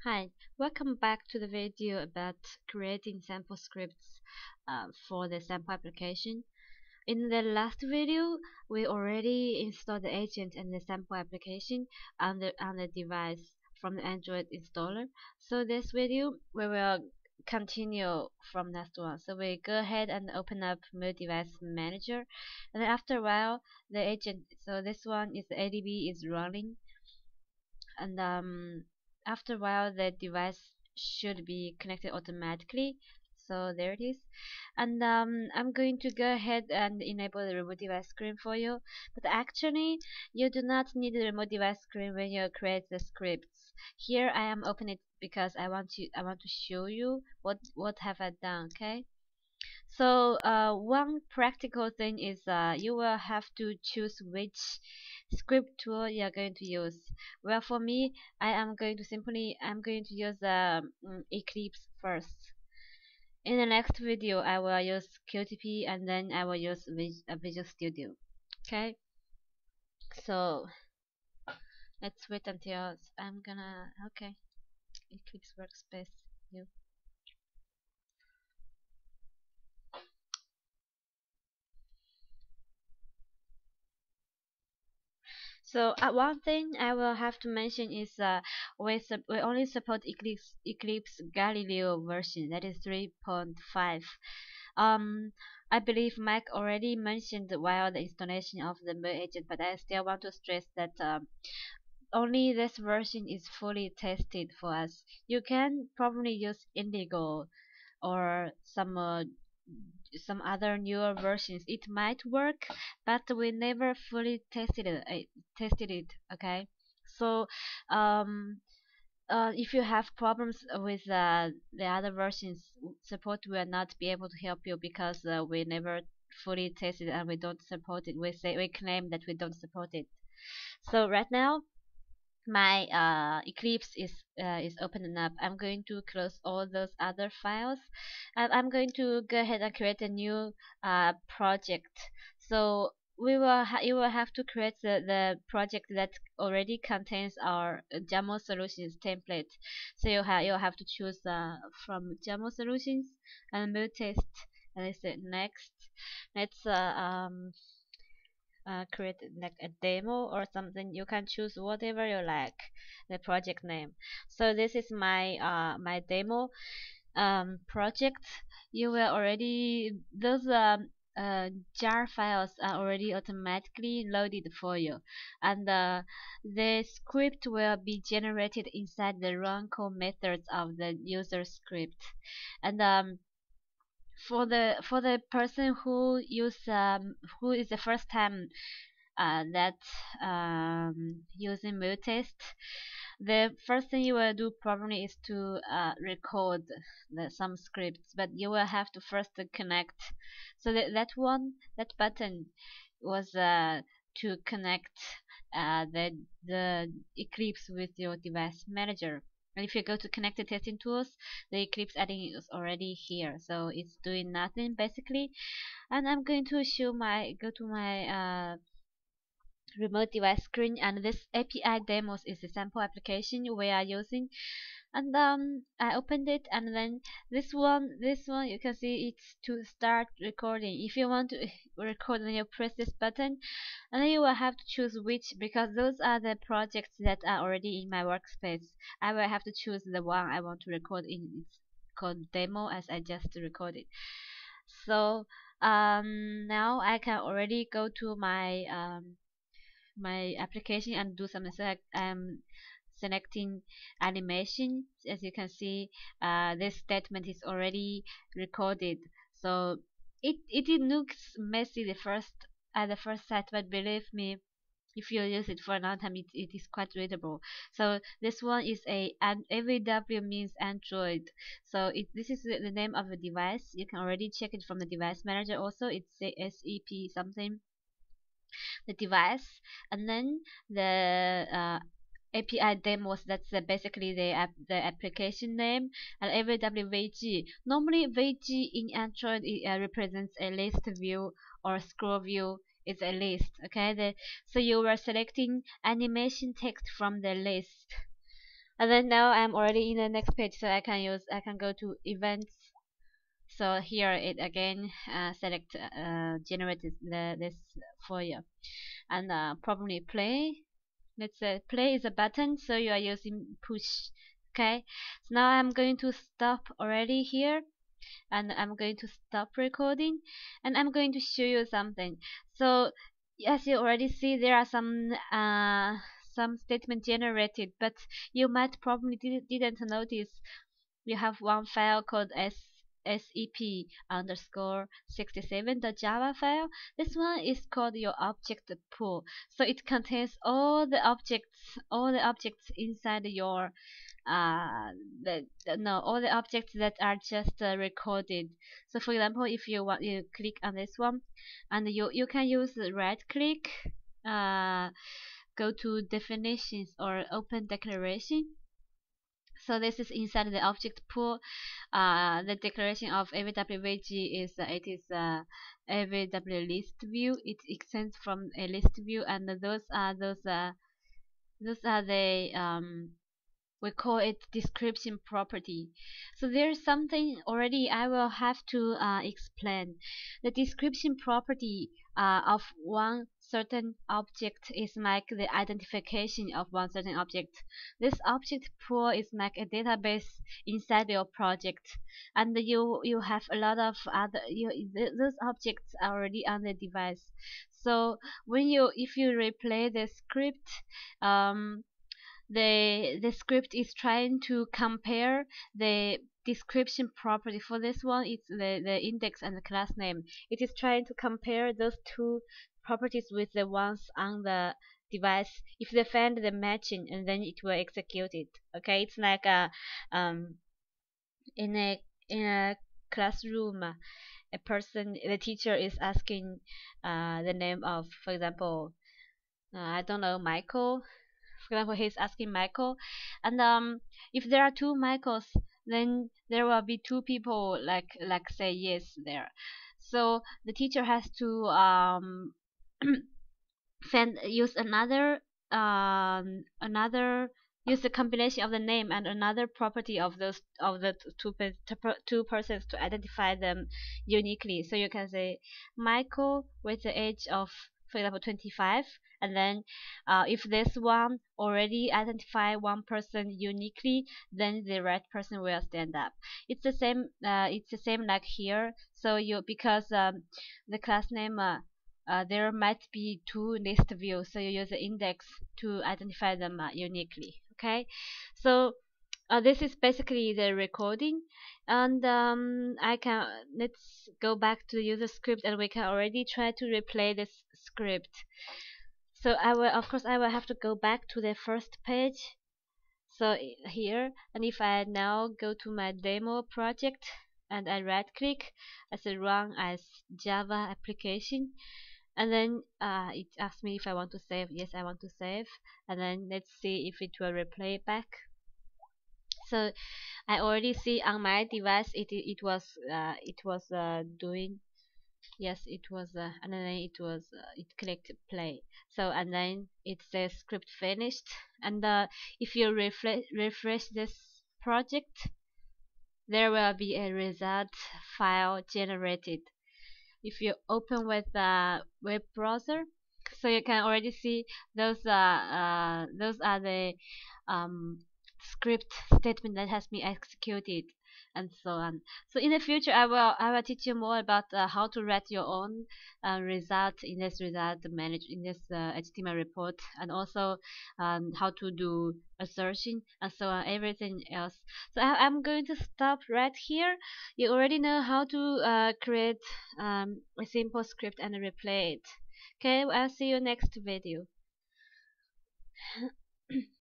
Hi, welcome back to the video about creating sample scripts for the sample application. In the last video, we already installed the agent and the sample application on the device from the Android installer. So this video, we will continue from that one. So we go ahead and open up M-eux Device Manager, and then after a while, the agent. So this one is the ADB is running, and after a while the device should be connected automatically. So there it is, and I'm going to go ahead and enable the remote device screen for you, but actually you do not need the remote device screen when you create the scripts. Here I am opening it because I want to show you what have I done. Okay, so one practical thing is you will have to choose which script tool you are going to use. Well, for me, I'm going to use Eclipse first. In the next video, I will use QTP and then I will use Visual Studio. Okay, so let's wait until I'm gonna. Okay, Eclipse Workspace. New. So one thing I will have to mention is we only support Eclipse Galileo version, that is 3.5. Um, I believe Mike already mentioned while the installation of the M-eux agent, but I still want to stress that only this version is fully tested for us. You can probably use Indigo or some other newer versions. It might work, but we never fully tested it. Okay, so um, if you have problems with the other versions, support will not be able to help you because we never fully tested and we don't support it. We claim that we don't support it. So right now my Eclipse is opening up. I'm going to close all those other files, and I'm going to go ahead and create a new project. So you will have to create the project that already contains our Jamo solutions template. So you'll have to choose from Jamo solutions and M-eux Test, and I said next. Let's create like a demo or something. You can choose whatever you like, the project name. So this is my demo project. You will already those jar files are already automatically loaded for you, and the script will be generated inside the run code methods of the user script. And for the person who is the first time that using M-eux Test, the first thing you will do probably is to record some scripts, but you will have to first connect. So that button was to connect the Eclipse with your device manager. And if you go to connected testing tools, the Eclipse add-in is already here, so it's doing nothing basically. And I'm going to go to my remote device screen, and this API demos is the sample application we are using. And I opened it, and then this one you can see it's to start recording. If you want to record, then you press this button, and then you will have to choose which, because those are the projects that are already in my workspace. I will have to choose the one I want to record in. It's called demo, as I just recorded. So now I can already go to my application and do something. So I'm selecting animation. As you can see, this statement is already recorded. So it looks messy the first sight, but believe me, if you use it for a long time, it is quite readable. So this one is an AVW means Android. So this is the name of the device. You can already check it from the device manager. Also, it's the SEP something, the device, and then the API demos. That's basically the application name, and AVWVG. Normally, VG in Android represents a list view or scroll view. It's a list, okay? So you were selecting animation text from the list. And then now I'm already in the next page, so I can go to events. So here it again select generated this for you, and probably play. Let's say play is a button, so you are using push. Okay, so now I'm going to stop already here, and I'm going to stop recording, and I'm going to show you something. So as you already see, there are some statement generated, but you might probably didn't notice we have one file called sep underscore 67, the Java file. This one is called your object pool. So it contains all the objects inside your no, all the objects that are just recorded. So for example, if you want, you click on this one, and you can use the right click, uh, go to definitions or open declaration. So this is inside the object pool. The declaration of AVWVG is it is AVW list view. It extends from a list view, and those are the we call it description property. So there's something already I will have to explain. The description property of one certain object is like the identification of one certain object. This object pool is like a database inside your project, and you have a lot of other those objects are already on the device. So when you if you replay the script, um, the script is trying to compare the description property. For this one, it's the index and the class name. It is trying to compare those two properties with the ones on the device. If they find the matching, and then it will execute it. Okay, it's like a in a classroom, a person, the teacher is asking the name of, for example, I don't know, Michael. For example, he's asking Michael, and if there are two Michaels, then there will be two people like say yes there. So the teacher has to use another use the combination of the name and another property of those of the two persons to identify them uniquely. So you can say Michael with the age of, for example, 25, and then if this one already identify one person uniquely, then the right person will stand up. It's the same. It's the same like here. So you because the class name. There might be two list views, so you use the index to identify them uniquely. Okay, so this is basically the recording, and I can let's go back to the user script, and we can already try to replay this script. So I will, of course, I will have to go back to the first page. So here, and if I now go to my demo project and I right click, I say run as Java application, and then it asks me if I want to save. Yes, I want to save, and then let's see if it will replay back. So I already see on my device it was doing. Yes, it was, and then it was it clicked play. So and then it says script finished, and if you refresh this project, there will be a result file generated. If you open with the web browser, so you can already see those are the um, script statement that has been executed, and so on. So in the future, I will teach you more about how to write your own result in this result manage in this HTML report, and also how to do assertion and so on, everything else. So I'm going to stop right here. You already know how to create a simple script and replay it. Okay, I'll see you next video.